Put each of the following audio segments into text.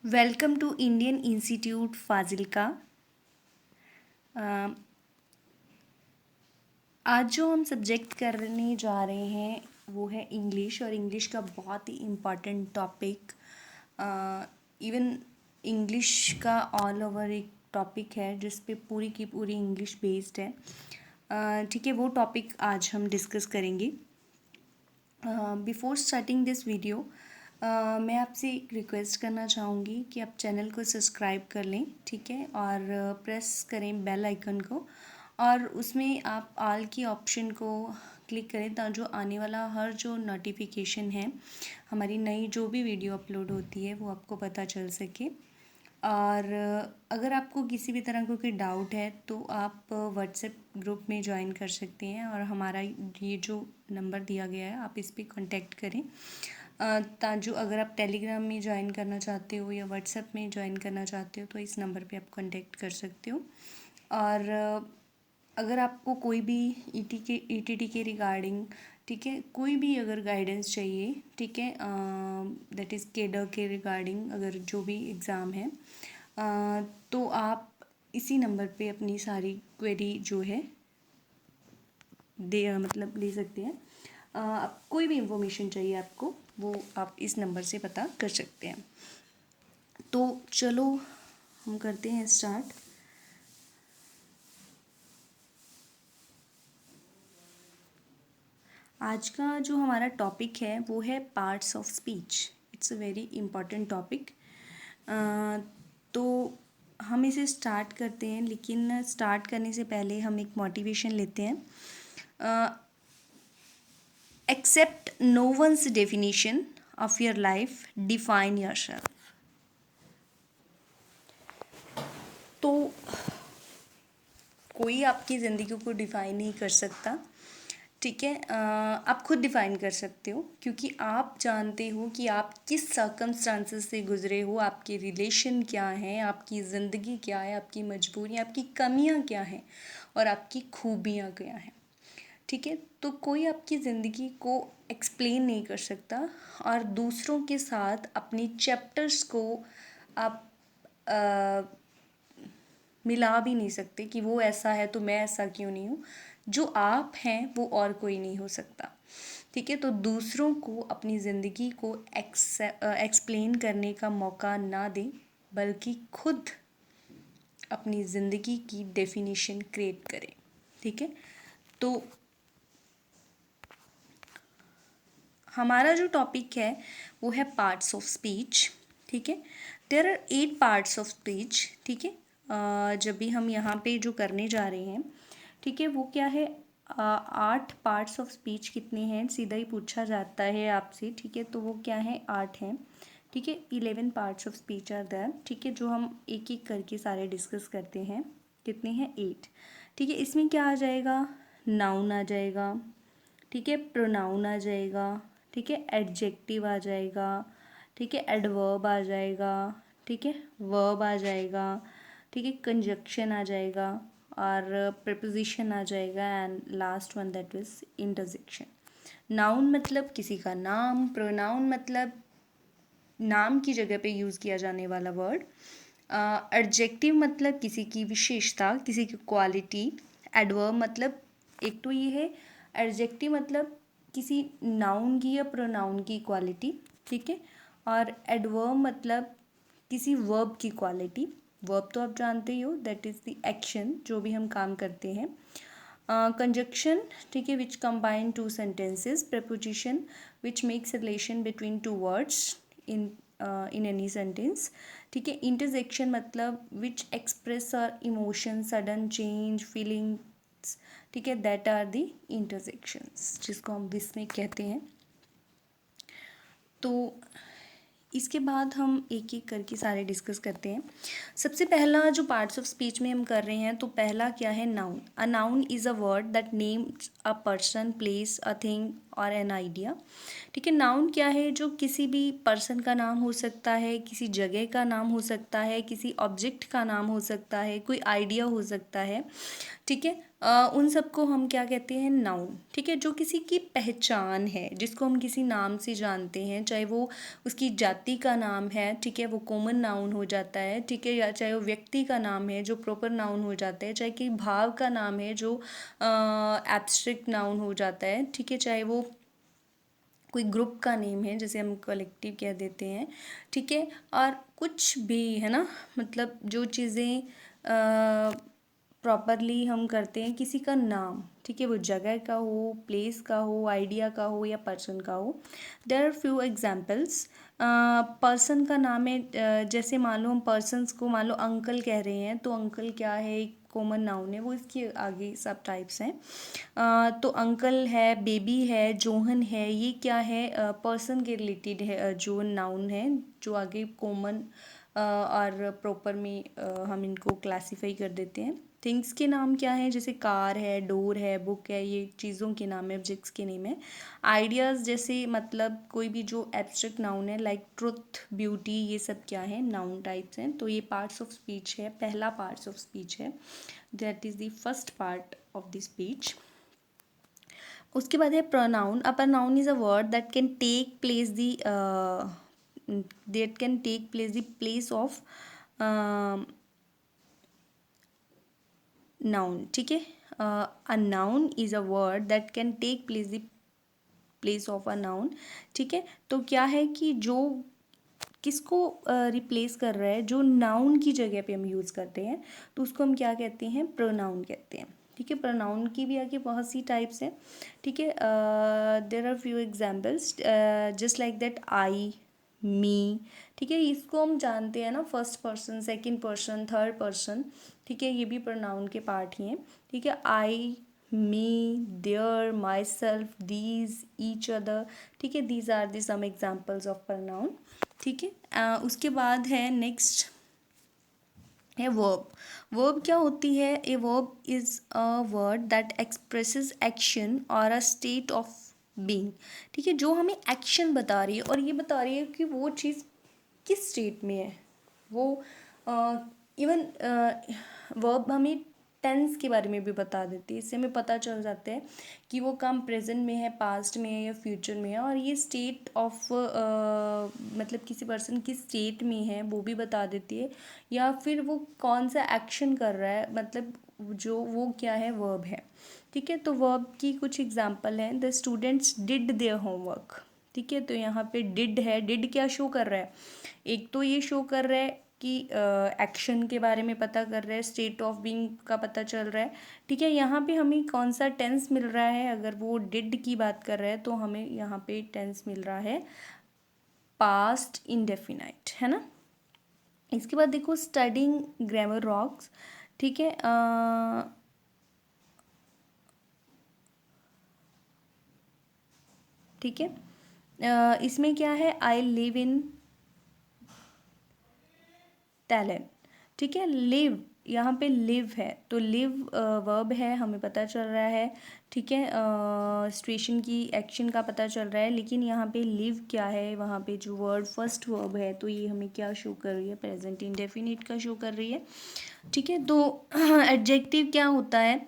Welcome to Indian institute Fazilka. आज जो हम सब्जेक्ट करने जा रहे हैं वो है इंग्लिश, और इंग्लिश का बहुत ही इम्पॉर्टेंट टॉपिक। इवन इंग्लिश का ऑल ओवर एक टॉपिक है जिस पे पूरी की पूरी इंग्लिश बेस्ड है। ठीक है, वो टॉपिक आज हम डिस्कस करेंगे। बिफोर स्टार्टिंग दिस वीडियो मैं आपसे एक रिक्वेस्ट करना चाहूँगी कि आप चैनल को सब्सक्राइब कर लें, ठीक है, और प्रेस करें बेल आइकन को, और उसमें आप ऑल की ऑप्शन को क्लिक करें ताकि जो आने वाला हर जो नोटिफिकेशन है, हमारी नई जो भी वीडियो अपलोड होती है वो आपको पता चल सके। और अगर आपको किसी भी तरह का कोई डाउट है तो आप व्हाट्सएप ग्रुप में ज्वाइन कर सकते हैं, और हमारा ये जो नंबर दिया गया है आप इस पर कांटेक्ट करें। ताजो अगर आप टेलीग्राम में ज्वाइन करना चाहते हो या व्हाट्सएप में ज्वाइन करना चाहते हो तो इस नंबर पे आप कांटेक्ट कर सकते हो। और अगर आपको कोई भी ईटीटी के रिगार्डिंग, ठीक है, कोई भी अगर गाइडेंस चाहिए, ठीक है, दैट इज़ केडर के रिगार्डिंग अगर जो भी एग्ज़ाम है, तो आप इसी नंबर पे अपनी सारी क्वेरी जो है ले सकते हैं। आप कोई भी इंफॉर्मेशन चाहिए आपको वो आप इस नंबर से पता कर सकते हैं। तो चलो हम करते हैं स्टार्ट। आज का जो हमारा टॉपिक है वो है parts of speech. It's a very important topic. तो हम इसे स्टार्ट करते हैं, लेकिन स्टार्ट करने से पहले हम एक मोटिवेशन लेते हैं। Accept no one's definition of your life, define yourself. तो कोई आपकी ज़िंदगी को डिफ़ाइन नहीं कर सकता, ठीक है। आप खुद डिफ़ाइन कर सकते हो, क्योंकि आप जानते हो कि आप किस सर्कमस्टांसेस से गुज़रे हो, आपके रिलेशन क्या हैं, आपकी ज़िंदगी क्या है, आपकी मजबूरियाँ, आपकी कमियाँ क्या हैं और आपकी खूबियाँ क्या हैं, ठीक है। तो कोई आपकी ज़िंदगी को एक्सप्लेन नहीं कर सकता, और दूसरों के साथ अपनी चैप्टर्स को आप मिला भी नहीं सकते कि वो ऐसा है तो मैं ऐसा क्यों नहीं हूँ। जो आप हैं वो और कोई नहीं हो सकता, ठीक है। तो दूसरों को अपनी ज़िंदगी को एक्सप्लेन करने का मौका ना दें, बल्कि खुद अपनी ज़िंदगी की डेफिनेशन क्रिएट करें, ठीक है। तो हमारा जो टॉपिक है वो है पार्ट्स ऑफ स्पीच, ठीक है। There are 8 parts of speech, ठीक है। जब भी हम यहाँ पे जो करने जा रहे हैं, ठीक है, वो क्या है, 8 पार्ट्स ऑफ स्पीच कितने हैं सीधा ही पूछा जाता है आपसे, ठीक है। तो वो क्या है, 8 हैं, ठीक है। 11 parts of speech are there, ठीक है, जो हम एक एक करके सारे डिस्कस करते हैं। कितने हैं, 8, ठीक है। इसमें क्या आ जाएगा, नाउन आ जाएगा, ठीक है, प्रोनाउन आ जाएगा, ठीक है, एडजेक्टिव आ जाएगा, ठीक है, एडवर्ब आ जाएगा, ठीक है, वर्ब आ जाएगा, ठीक है, कंजक्शन आ जाएगा, और प्रीपोजिशन आ जाएगा, and last one that is interjection. Noun मतलब किसी का नाम, प्रोनाउन मतलब नाम की जगह पे यूज़ किया जाने वाला वर्ड, एडजेक्टिव मतलब किसी की विशेषता, किसी की क्वालिटी, एडवर्ब मतलब एक तो ये है, एडजेक्टिव मतलब किसी नाउन की या प्रोनाउन की क्वालिटी, ठीक है, और एडवर्ब मतलब किसी वर्ब की क्वालिटी। वर्ब तो आप जानते ही हो, दैट इज़ द एक्शन, जो भी हम काम करते हैं। कंजक्शन, ठीक है, which combine two sentences. Preposition which makes relation between two words in any sentence, ठीक है। इंटरजेक्शन मतलब which express are emotion, sudden change, feelings, ठीक है, दैट आर दी इंटरजेक्शंस, जिसको हम विस्मय कहते हैं। तो इसके बाद हम एक एक करके सारे डिस्कस करते हैं। सबसे पहला जो पार्ट्स ऑफ स्पीच में हम कर रहे हैं, तो पहला क्या है, noun. A noun is a word that names a person, place, a thing और एन आइडिया। ठीक है, नाउन क्या है? जो किसी भी पर्सन का नाम हो सकता है, किसी जगह का नाम हो सकता है, किसी ऑब्जेक्ट का नाम हो सकता है, कोई आइडिया हो सकता है। ठीक है, उन सबको हम क्या कहते हैं? नाउन। ठीक है, जो किसी की पहचान है, जिसको हम किसी नाम से जानते हैं, चाहे वो उसकी जाति का नाम है, ठीक है, वो कॉमन नाउन हो जाता है। ठीक है, या चाहे वो व्यक्ति का नाम है जो प्रॉपर नाउन हो जाता है, चाहे कि भाव का नाम है जो एब्स्ट्रैक्ट नाउन हो जाता है। ठीक है, चाहे वो कोई ग्रुप का नेम है जैसे हम कलेक्टिव कह देते हैं। ठीक है, और कुछ भी है ना, मतलब जो चीज़ें प्रॉपरली हम करते हैं किसी का नाम, ठीक है, वो जगह का हो, प्लेस का हो, आइडिया का हो या पर्सन का हो। There are few examples. Person का नाम है, जैसे मान लो हम पर्सन्स को मान लो अंकल कह रहे हैं, तो अंकल क्या है? एक कॉमन नाउन है, वो इसके आगे सब टाइप्स हैं। तो अंकल है, बेबी है, जोहन है, ये क्या है? पर्सन के रिलेटेड है, जो नाउन है, जो आगे कॉमन और प्रॉपर में हम इनको क्लासीफाई कर देते हैं। थिंग्स के नाम क्या है? जैसे कार है, डोर है, बुक है, ये चीज़ों के नाम है, ऑब्जेक्ट्स के नेम है। आइडियाज़ जैसे मतलब कोई भी जो एब्स्ट्रैक्ट नाउन है, लाइक ट्रुथ, ब्यूटी, ये सब क्या है? नाउन टाइप्स हैं। तो ये पार्ट्स ऑफ स्पीच है, पहला पार्ट्स ऑफ स्पीच है, that is the first part of the speech. उसके बाद है pronoun. A pronoun is a word that can take place the place of noun. ठीक है, a noun is a word that can take place of a noun. ठीक है, तो क्या है कि जो किसको रिप्लेस कर रहा है, जो नाउन की जगह पे हम यूज़ करते हैं, तो उसको हम क्या कहते हैं? प्रोनाउन कहते हैं। ठीक है, प्रोनाउन की भी आगे बहुत सी टाइप्स हैं। ठीक है, there are few examples just like that, I, me. ठीक है, इसको हम जानते हैं ना, first person, second person, third person. ठीक है, ये भी प्रोनाउन के पार्ट ही हैं। ठीक है, I, me, their, myself, these, each other. ठीक है, these are the some examples of pronoun. ठीक है, उसके बाद है नेक्स्ट है वर्ब। वर्ब क्या होती है? A verb is a word that expresses action और अ स्टेट ऑफ बीइंग। ठीक है, जो हमें एक्शन बता रही है और ये बता रही है कि वो चीज़ किस स्टेट में है। वो इवन वर्ब हमें टेंस के बारे में भी बता देती है। इससे हमें पता चल जाता है कि वो काम प्रेजेंट में है, पास्ट में है या फ्यूचर में है। और ये स्टेट ऑफ मतलब किसी पर्सन की स्टेट में है वो भी बता देती है, या फिर वो कौन सा एक्शन कर रहा है, मतलब जो वो क्या है? वर्ब है। ठीक है, तो वर्ब की कुछ एग्जांपल हैं। The students did their homework. ठीक है, तो यहाँ पे डिड है। डिड क्या शो कर रहा है? एक तो ये शो कर रहा है कि एक्शन के बारे में पता कर रहा है, स्टेट ऑफ बीइंग का पता चल रहा है। ठीक है, यहाँ पे हमें कौन सा टेंस मिल रहा है? अगर वो डिड की बात कर रहा है तो हमें यहाँ पे टेंस मिल रहा है पास्ट इंडेफिनाइट, है ना। इसके बाद देखो स्टडिंग ग्रामर रॉक्स। ठीक है, ठीक है, इसमें क्या है? I live in talent. ठीक है, लिव, यहाँ पे लिव है, तो लिव वर्ब है, हमें पता चल रहा है। ठीक है, सिचुएशन की एक्शन का पता चल रहा है, लेकिन यहाँ पे लिव क्या है? वहाँ पे जो वर्ड फर्स्ट वर्ब है, तो ये हमें क्या शो कर रही है? प्रेजेंट इंडेफिनिट का शो कर रही है। ठीक है, तो एडजेक्टिव क्या होता है?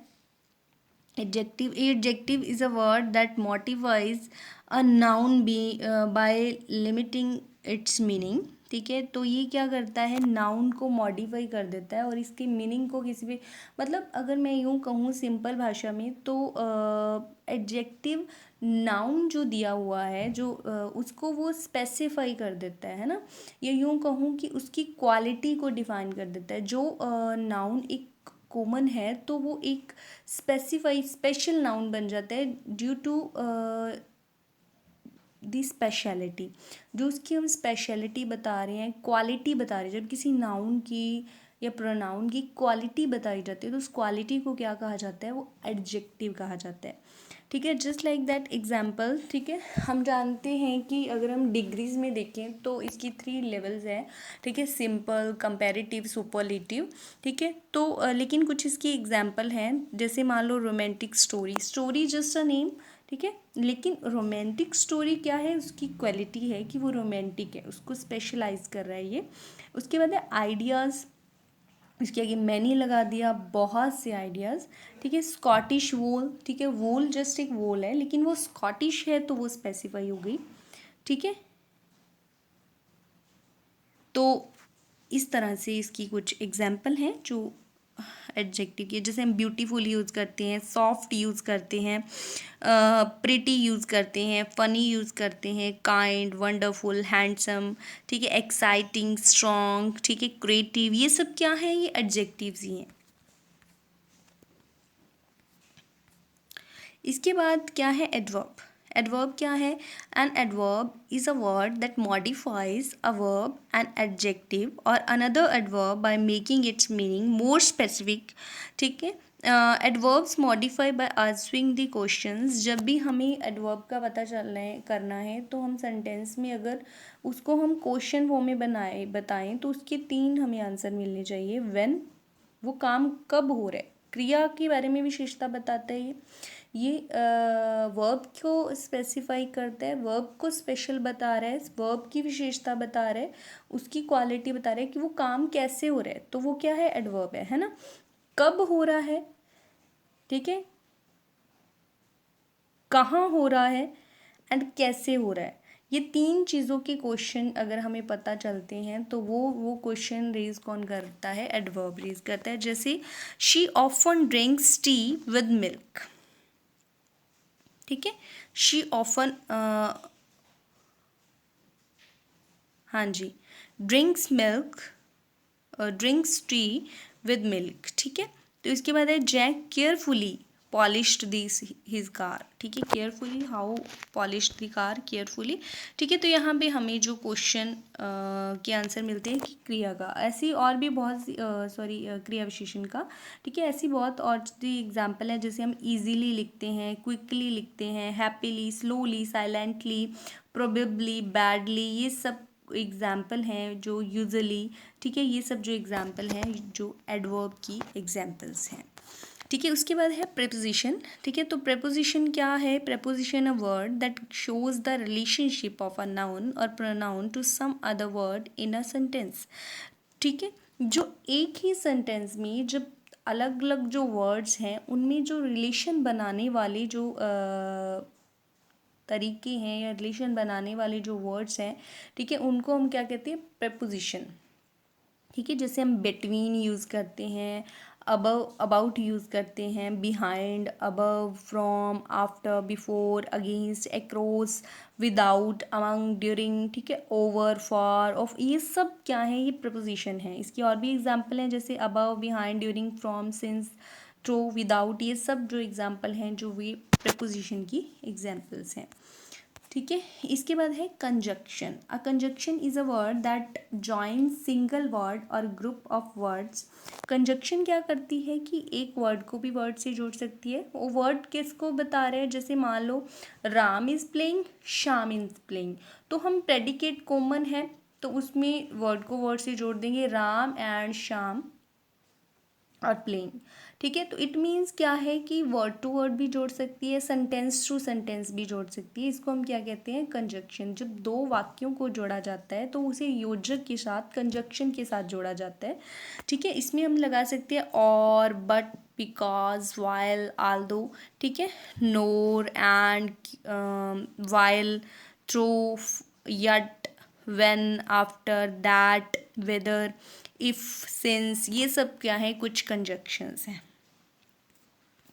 Adjective is a word that modifies a noun be by limiting its meaning. ठीक है, तो ये क्या करता है? नाउन को मॉडिफाई कर देता है और इसके मीनिंग को किसी भी, मतलब अगर मैं यूँ कहूँ सिंपल भाषा में, तो एडजेक्टिव नाउन जो दिया हुआ है, जो उसको वो स्पेसिफाई कर देता है ना, या यूँ कहूँ कि उसकी क्वालिटी को डिफाइन कर देता है। जो नाउन एक कॉमन है तो वो एक स्पेशल नाउन बन जाता है ड्यू टू दी स्पेशलिटी। जो उसकी हम स्पेशलिटी बता रहे हैं, क्वालिटी बता रहे हैं, जब किसी नाउन की या प्रोनाउन की क्वालिटी बताई जाती है तो उस क्वालिटी को क्या कहा जाता है? वो एडजेक्टिव कहा जाता है। ठीक है, जस्ट लाइक दैट एग्जाम्पल। ठीक है, हम जानते हैं कि अगर हम डिग्रीज में देखें तो इसकी 3 लेवल्स हैं। ठीक है, सिंपल, कंपैरेटिव, सुपरलेटिव। ठीक है, तो लेकिन कुछ इसकी एग्जाम्पल हैं, जैसे मान लो romantic story. Story just a name. ठीक है। लेकिन रोमांटिक स्टोरी क्या है, उसकी क्वालिटी है कि वो रोमांटिक है, उसको स्पेशलाइज कर रहा है ये। उसके बाद है आइडियाज़, इसके आगे मैंने लगा दिया बहुत से आइडियाज़। ठीक है। स्कॉटिश वूल, ठीक है, वूल जस्ट एक वूल है लेकिन वो स्कॉटिश है तो वो स्पेसिफाई हो गई। ठीक है। तो इस तरह से इसकी कुछ एग्जाम्पल हैं जो एडजेक्टिव की, जैसे हम ब्यूटीफुल यूज़ करते हैं, सॉफ्ट यूज़ करते हैं, प्रिटी यूज़ करते हैं, फ़नी यूज़ करते हैं, काइंड, वंडरफुल, हैंडसम, ठीक है, एक्साइटिंग, स्ट्रॉन्ग, ठीक है, क्रिएटिव, ये सब क्या है, ये एडजेक्टिव्स ही हैं। इसके बाद क्या है एडवर्ब। एडवर्ब क्या है, an adverb is a word that modifies a verb, an adjective और another adverb by making its meaning more specific. ठीक है। Adverbs modify by answering the questions. जब भी हमें एडवर्ब का पता चलना है करना है तो हम सेंटेंस में अगर उसको हम क्वेश्चन फॉर्म में बताएं तो उसके 3 हमें आंसर मिलने चाहिए। व्हेन, वो काम कब हो रहा है, क्रिया के बारे में विशेषता बताता है ये वर्ब को स्पेसिफाई करता है, वर्ब को स्पेशल बता रहा है, वर्ब की विशेषता बता रहा है, उसकी क्वालिटी बता रहा है कि वो काम कैसे हो रहा है, तो वो क्या है, एडवर्ब है ना। कब हो रहा है, ठीक है, कहाँ हो रहा है एंड कैसे हो रहा है, ये 3 चीज़ों के क्वेश्चन अगर हमें पता चलते हैं तो वो क्वेश्चन रेज कौन करता है, एडवर्ब रेज करता है। जैसे she often drinks tea with milk. ठीक है। शी ऑफन, हाँ जी, drinks milk, drinks tea with milk. ठीक है। तो इसके बाद है Jack carefully polished this his car. ठीक है, carefully how polished the car, carefully. ठीक है। तो यहाँ पे हमें जो क्वेश्चन के आंसर मिलते हैं कि क्रिया का, ऐसी और भी बहुत सी क्रिया विशेषण का। ठीक है। ऐसी बहुत और सी एग्जाम्पल है, जैसे हम इजीली लिखते हैं, क्विकली लिखते हैं, happily, slowly, silently, probably, badly, ये सब एग्जाम्पल हैं जो यूजुअली। ठीक है। ये सब जो एग्जाम्पल हैं जो एडवर्ब की एग्जाम्पल्स हैं। ठीक है। उसके बाद है प्रेपोजिशन। ठीक है। तो प्रेपोजिशन क्या है, preposition a word that shows the relationship of a noun और pronoun to some other word in a sentence. ठीक है। जो एक ही सेंटेंस में जब अलग अलग जो वर्ड्स हैं उनमें जो रिलेशन बनाने वाले जो तरीके हैं या रिलेशन बनाने वाले जो वर्ड्स हैं, ठीक है, उनको हम क्या कहते हैं, प्रेपोजिशन। ठीक है। जैसे हम बिटवीन यूज़ करते हैं, अबव, अबाउट यूज़ करते हैं, behind, above, from, after, before, against, across, without, among, during, ठीक है, ओवर, फॉर, ऑफ, ये सब क्या है, ये प्रपोजिशन है। इसकी और भी एग्जांपल हैं, जैसे above, behind, during, from, since, true, without, ये सब जो एग्जांपल हैं जो वे प्रपोजिशन की एग्जांपल्स हैं। ठीक है। इसके बाद है conjunction. A conjunction is a word that join single word और ग्रुप ऑफ वर्ड्स। कंजक्शन क्या करती है कि एक वर्ड को भी वर्ड से जोड़ सकती है। वो वर्ड किसको बता रहे हैं, जैसे मान लो Ram is playing, Shyam is playing, तो हम प्रेडिकेट कॉमन है तो उसमें वर्ड को वर्ड से जोड़ देंगे, राम एंड श्याम और प्लेइंग। ठीक है। तो इट मीन्स क्या है कि वर्ड टू वर्ड भी जोड़ सकती है, सेंटेंस टू सेंटेंस भी जोड़ सकती है। इसको हम क्या कहते हैं, कंजक्शन। जब 2 वाक्यों को जोड़ा जाता है तो उसे योजक के साथ, कंजक्शन के साथ जोड़ा जाता है। ठीक है। इसमें हम लगा सकते हैं और, बट, बिकॉज, वाइल, आल्दो, ठीक है, nor, and, while, through, yet, when, after, that, whether, if, since, ये सब क्या है, कुछ कंजक्शंस हैं।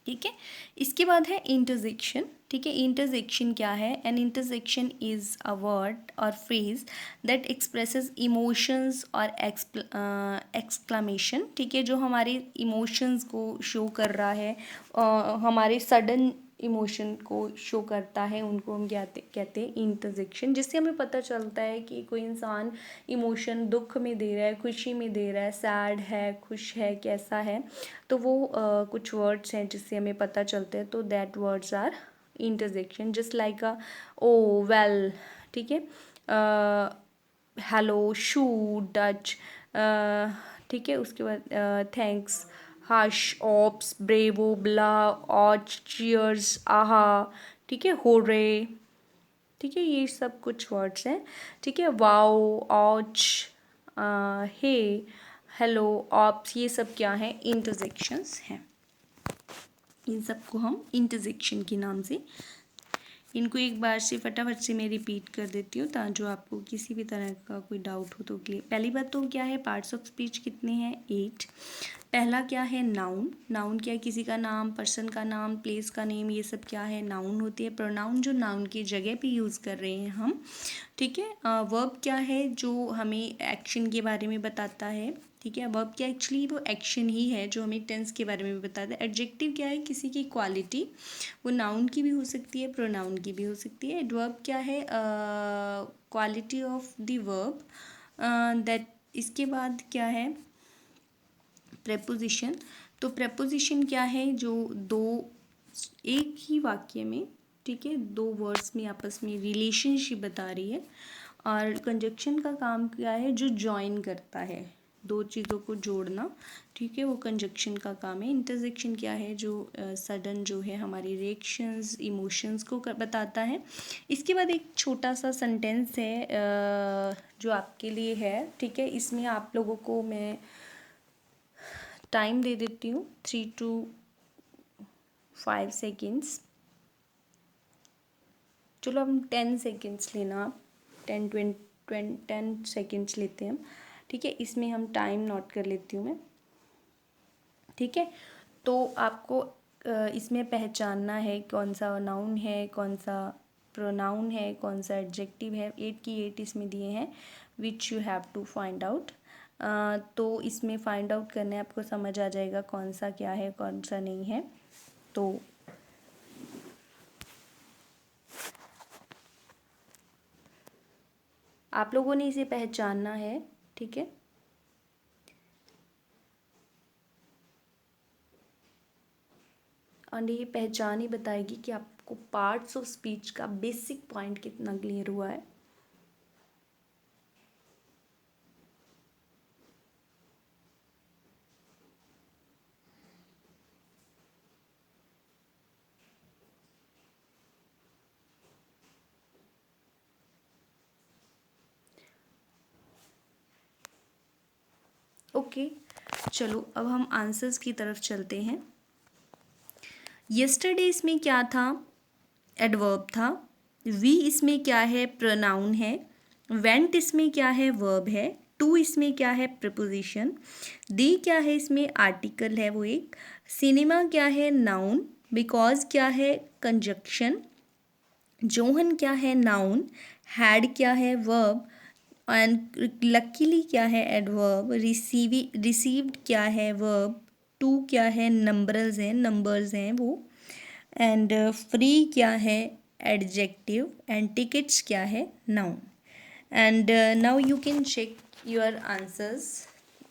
ठीक है। इसके बाद है इंटरजेक्शन। ठीक है। इंटरजेक्शन क्या है, an interjection is a word और फ्रेज दैट एक्सप्रेसेस इमोशंस और एक्सक्लामेशन। ठीक है, जो हमारे इमोशंस को शो कर रहा है, हमारे सडन इमोशन को शो करता है, उनको हम क्या कहते हैं, इंटरजेक्शन। जिससे हमें पता चलता है कि कोई इंसान इमोशन दुख में दे रहा है, खुशी में दे रहा है, सैड है, खुश है, कैसा है, तो वो कुछ वर्ड्स हैं जिससे हमें पता चलता है, तो that words are interjection. Just like a oh, well, ठीक है, हेलो, शू, डच, ठीक है। उसके बाद thanks, hush, oops, bravo, blah, ouch, cheers, aha, ठीक है, हो रे, ठीक है, ये सब कुछ वर्ड्स हैं। ठीक है, वाओ, ऑच, हे, हेलो, ऑप्स, ये सब क्या है, इंटरजेक्शंस हैं। इन सबको हम इंटरजेक्शन के नाम से, इनको एक बार से फटाफट से मैं रिपीट कर देती हूँ ताकि जो आपको किसी भी तरह का कोई डाउट हो तो क्लियर। पहली बात तो क्या है, पार्ट्स ऑफ स्पीच कितने हैं, 8। पहला क्या है, नाउन। नाउन क्या है, किसी का नाम, पर्सन का नाम, प्लेस का नेम, ये सब क्या है, नाउन होती है। प्रोनाउन जो नाउन की जगह पे यूज़ कर रहे हैं हम। ठीक है, वर्ब क्या है, जो हमें एक्शन के बारे में बताता है। ठीक है, वर्ब क्या, एक्चुअली वो एक्शन ही है जो हमें टेंस के बारे में भी बताता है। एडजेक्टिव क्या है, किसी की क्वालिटी, वो नाउन की भी हो सकती है, प्रोनाउन की भी हो सकती है। एडवर्ब क्या है, quality of the verb, that. इसके बाद क्या है, प्रेपोजिशन। तो प्रेपोजिशन क्या है, जो दो, एक ही वाक्य में, ठीक है, दो वर्ड्स में आपस में रिलेशनशिप बता रही है। और कंजक्शन का काम क्या है, जो जॉइन करता है, दो चीज़ों को जोड़ना। ठीक है, वो कंजक्शन का काम है। इंटरजेक्शन क्या है, जो सडन जो है हमारी रिएक्शंस, इमोशंस को बताता है। इसके बाद एक छोटा सा सेंटेंस है जो आपके लिए है। ठीक है, इसमें आप लोगों को मैं टाइम दे देती हूँ, 3 to 5 सेकेंड्स। चलो हम 10 सेकेंड्स लेना, आप 10 सेकेंड्स लेते हैं हम। ठीक है, इसमें हम टाइम नोट कर लेती हूँ मैं। ठीक है, तो आपको इसमें पहचानना है कौन सा नाउन है, कौन सा प्रोनाउन है, कौन सा एडजेक्टिव है। 8 की 8 इसमें दिए हैं, which you have to find out. तो इसमें फाइंड आउट करने आपको समझ आ जाएगा कौन सा क्या है, कौन सा नहीं है। तो आप लोगों ने इसे पहचानना है। ठीक है, और ये पहचान ही बताएगी कि आपको पार्ट्स ऑफ स्पीच का बेसिक पॉइंट कितना क्लियर हुआ है। ओके, चलो अब हम आंसर्स की तरफ चलते हैं। यस्टरडे इसमें क्या था, एडवर्ब था। वी इसमें क्या है, प्रोनाउन है। वेंट इसमें क्या है, वर्ब है। टू इसमें क्या है, प्रपोजिशन। दी क्या है, इसमें आर्टिकल है वो एक। सिनेमा क्या है, नाउन। बिकॉज क्या है, कंजक्शन। जोहन क्या है, नाउन। हैड क्या है, वर्ब। एंड लकीली क्या है, एडवर्ब। रिसीव्ड क्या है, वर्ब। टू क्या है, नंबर्स हैं वो। एंड फ्री क्या है, एडजेक्टिव। एंड टिकट्स क्या है, noun. And now you can check your answers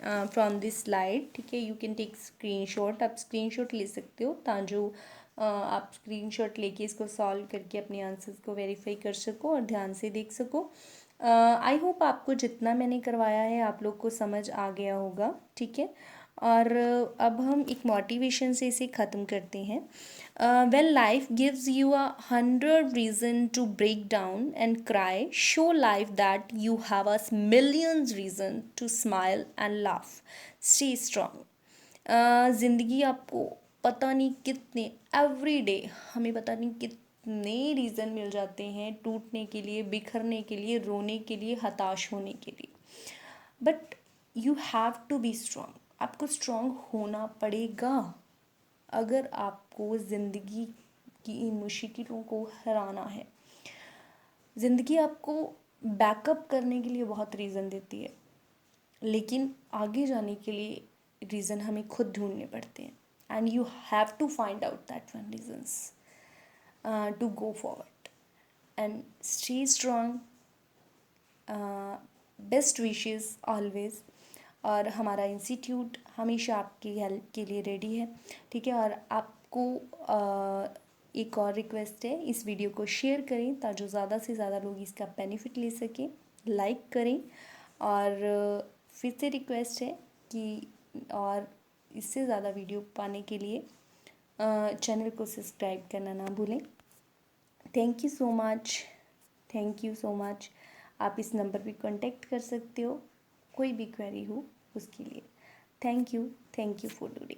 from this slide. ठीक है, यू कैन टेक स्क्रीनशॉट, आप स्क्रीनशॉट ले सकते हो ताकि जो आप स्क्रीनशॉट लेके इसको सॉल्व करके अपने आंसर्स को वेरीफाई कर सको और ध्यान से देख सको। आई होप आपको जितना मैंने करवाया है आप लोग को समझ आ गया होगा। ठीक है, और अब हम एक मोटिवेशन से इसे ख़त्म करते हैं। When life gives you 100 reason to break down and cry, show life that you have a millions reason to smile and laugh. Stay strong. ज़िंदगी आपको पता नहीं कितने, एवरी डे हमें पता नहीं कितने रीज़न मिल जाते हैं टूटने के लिए, बिखरने के लिए, रोने के लिए, हताश होने के लिए। But you have to be strong, आपको स्ट्रांग होना पड़ेगा अगर आपको ज़िंदगी की इन मुश्किलों को हराना है। ज़िंदगी आपको बैकअप करने के लिए बहुत रीज़न देती है, लेकिन आगे जाने के लिए रीज़न हमें खुद ढूंढने पड़ते हैं। And you have to find out that one reasons to go forward and stay strong. Best wishes always. और हमारा इंस्टीट्यूट हमेशा आपकी हेल्प के लिए रेडी है। ठीक है, और आपको एक और रिक्वेस्ट है, इस वीडियो को शेयर करें ताकि जो ज़्यादा से ज़्यादा लोग इसका बेनिफिट ले सकें। लाइक करें, और फिर से रिक्वेस्ट है कि और इससे ज़्यादा वीडियो पाने के लिए चैनल को सब्सक्राइब करना ना भूलें। Thank you so much, thank you so much. आप इस नंबर पे कांटेक्ट कर सकते हो कोई भी क्वेरी हो उसके लिए। Thank you for today.